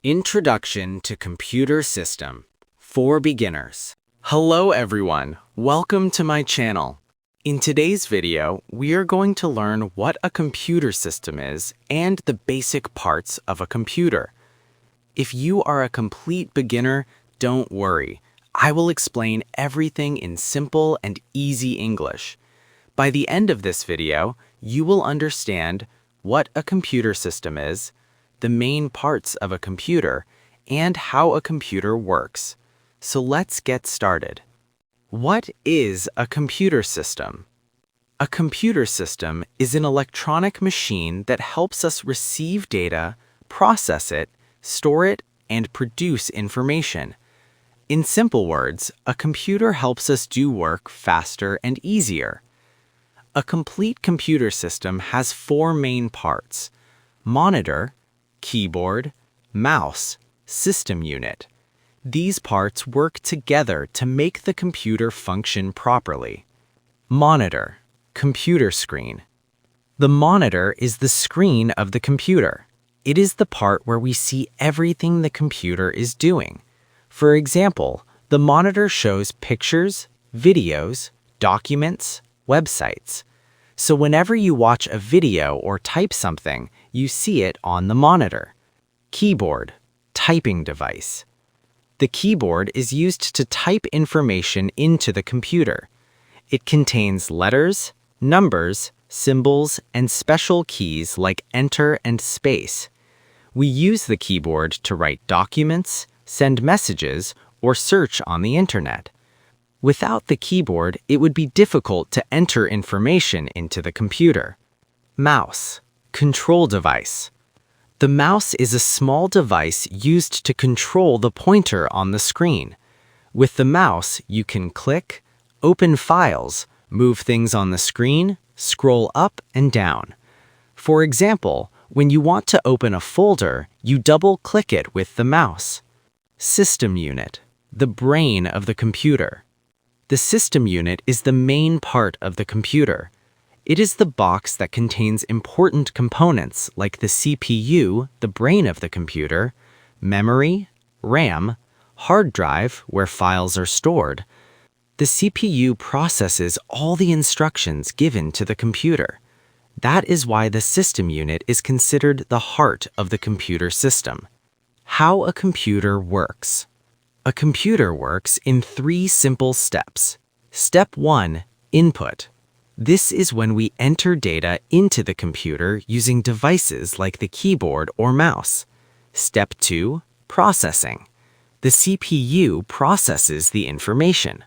Introduction to Computer System for Beginners. Hello everyone, welcome to my channel. In today's video, we are going to learn what a computer system is and the basic parts of a computer. If you are a complete beginner, don't worry. I will explain everything in simple and easy English. By the end of this video, you will understand what a computer system is, the main parts of a computer, and how a computer works. So let's get started. What is a computer system? A computer system is an electronic machine that helps us receive data, process it, store it, and produce information. In simple words, a computer helps us do work faster and easier. A complete computer system has four main parts: monitor, keyboard, mouse, system unit. These parts work together to make the computer function properly. Monitor, computer screen. The monitor is the screen of the computer. It is the part where we see everything the computer is doing. For example, the monitor shows pictures, videos, documents, websites. So whenever you watch a video or type something, you see it on the monitor. Keyboard, typing device. The keyboard is used to type information into the computer. It contains letters, numbers, symbols, and special keys like enter and space. We use the keyboard to write documents, send messages, or search on the internet. Without the keyboard, it would be difficult to enter information into the computer. Mouse, control device. The mouse is a small device used to control the pointer on the screen. With the mouse, you can click, open files, move things on the screen, scroll up and down. For example, when you want to open a folder, you double-click it with the mouse. System unit, the brain of the computer. The system unit is the main part of the computer. It is the box that contains important components like the CPU, the brain of the computer, memory, RAM, hard drive, where files are stored. The CPU processes all the instructions given to the computer. That is why the system unit is considered the heart of the computer system. How a computer works. A computer works in 3 simple steps. Step 1, input. This is when we enter data into the computer using devices like the keyboard or mouse. Step 2, processing. The CPU processes the information.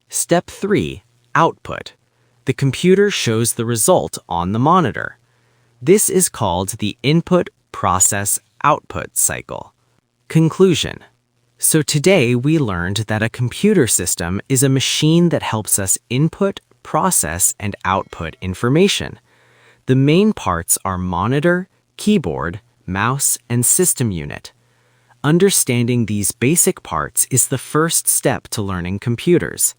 Step 3, output. The computer shows the result on the monitor. This is called the input-process-output cycle. Conclusion. So today we learned that a computer system is a machine that helps us input, process, and output information. The main parts are monitor, keyboard, mouse, and system unit. Understanding these basic parts is the first step to learning computers.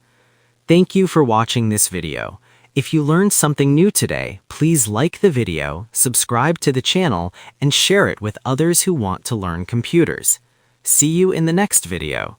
Thank you for watching this video. If you learned something new today, please like the video, subscribe to the channel, and share it with others who want to learn computers. See you in the next video.